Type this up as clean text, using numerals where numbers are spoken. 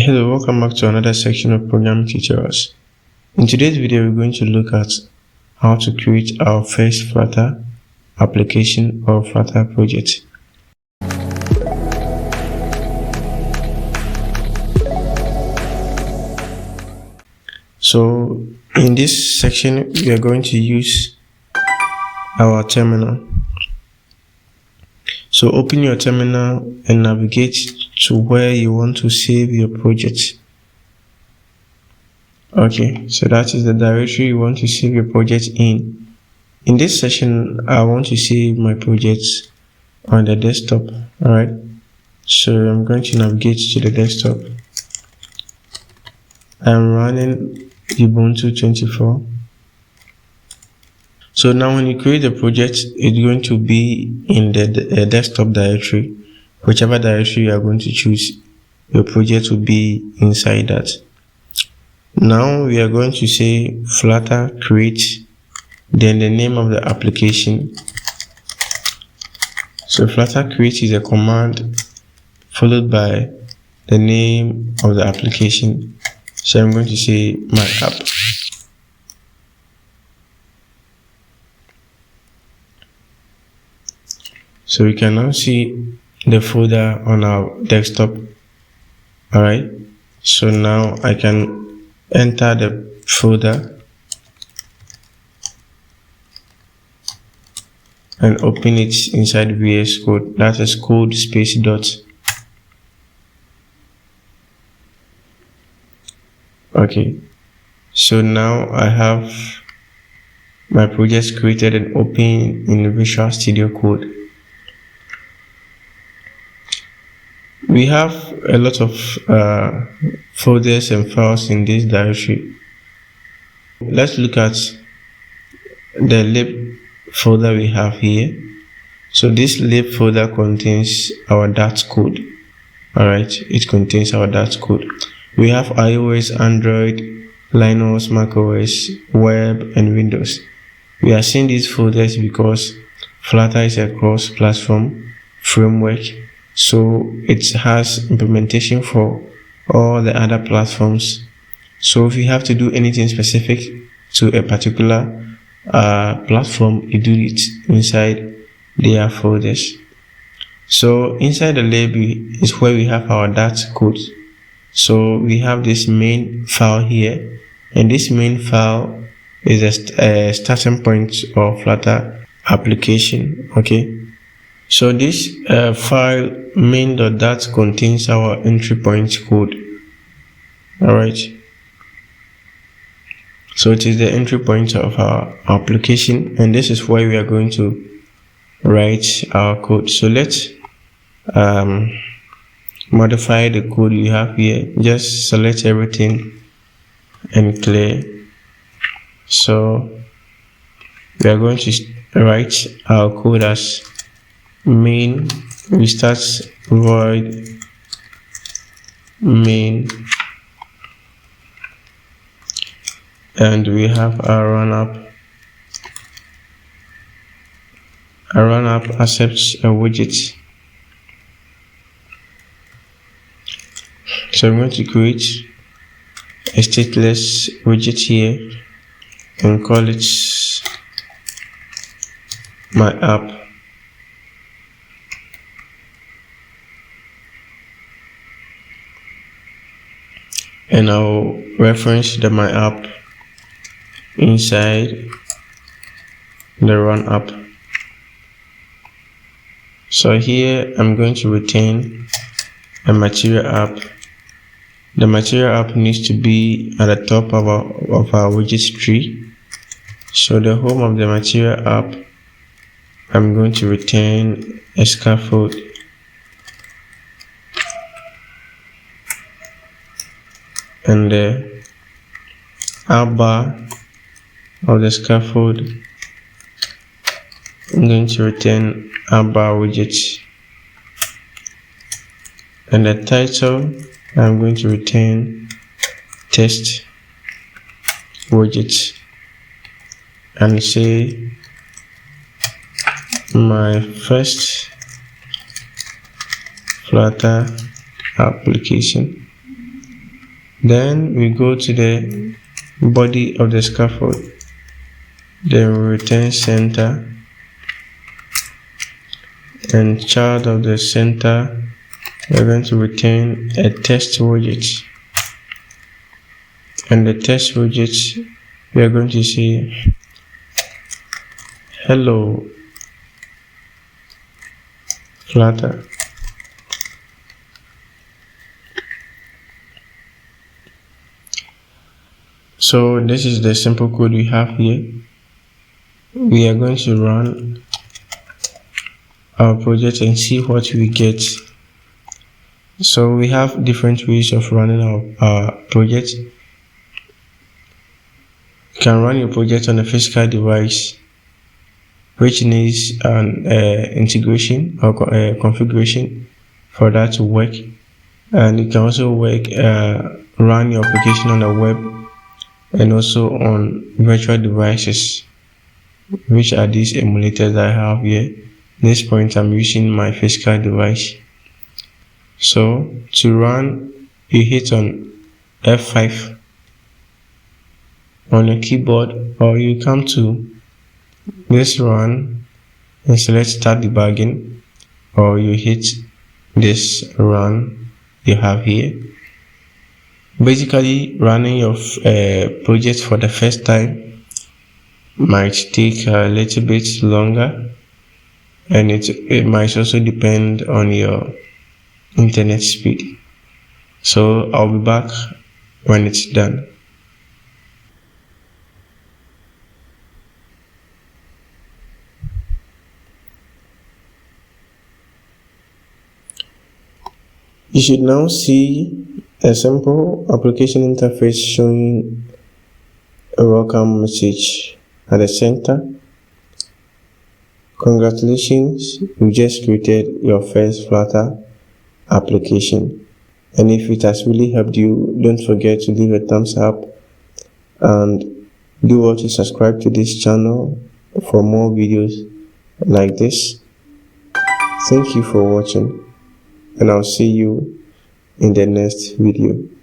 Hello, welcome back to another section of programming tutorials. In today's video, we're going to look at how to create our first Flutter application or Flutter project. So in this section, we are going to use our terminal. So open your terminal and navigate to where you want to save your project. Okay, so that is the directory you want to save your project in. In this session, I want to save my projects on the desktop. Alright, so I'm going to navigate to the desktop. I'm running Ubuntu 24. So now when you create the project, it's going to be in the desktop directory. Whichever directory you are going to choose, your project will be inside that. Now we are going to say Flutter create, then the name of the application. So Flutter create is a command followed by the name of the application. So I'm going to say my app. So we can now see the folder on our desktop. Alright, so now I can enter the folder and open it inside VS Code. That is code space dot. Okay, so now I have my projects created and open in Visual Studio Code. We have a lot of folders and files in this directory. Let's look at the lib folder we have here. So this lib folder contains our Dart code. Alright, it contains our Dart code. We have iOS, Android, Linux, macOS, web, and Windows. We are seeing these folders because Flutter is a cross-platform framework. So it has implementation for all the other platforms. So if you have to do anything specific to a particular platform, you do it inside their folders. So inside the lib is where we have our Dart code. So we have this main file here, and this main file is a starting point of Flutter application. Okay. So this file main.dat contains our entry point code. Alright. So it is the entry point of our application, and this is where we are going to write our code. So let's modify the code we have here. Just select everything and clear. So we are going to write our code as main, we start void main, and we have our run up. A run up accepts a widget. So I'm going to create a stateless widget here and call it my app. And I'll reference the my app inside the run app. So here I'm going to retain a material app. The material app needs to be at the top of our widget tree. So the home of the material app, I'm going to retain a scaffold. And the app bar of the scaffold, I'm going to return app bar widget. And the title, I'm going to return test widget and say my first Flutter application. Then we go to the body of the scaffold. Then we return center, and child of the center, we're going to return a test widget. And the test widget, we are going to say hello Flutter. So this is the simple code we have here. We are going to run our project and see what we get. So we have different ways of running our project. You can run your project on a physical device which needs an integration or configuration for that to work, and you can also run your application on the web and also on virtual devices, which are these emulators I have here. At this point I'm using my physical device. So to run, you hit on F5 on your keyboard, or you come to this run and select start debugging, or you hit this run you have here. Basically, running your project for the first time might take a little bit longer, and it might also depend on your internet speed. So I'll be back when it's done. You should now see a simple application interface showing a welcome message at the center. Congratulations, you just created your first Flutter application. And if it has really helped you, don't forget to leave a thumbs up and do also subscribe to this channel for more videos like this. Thank you for watching, and I'll see you in the next video.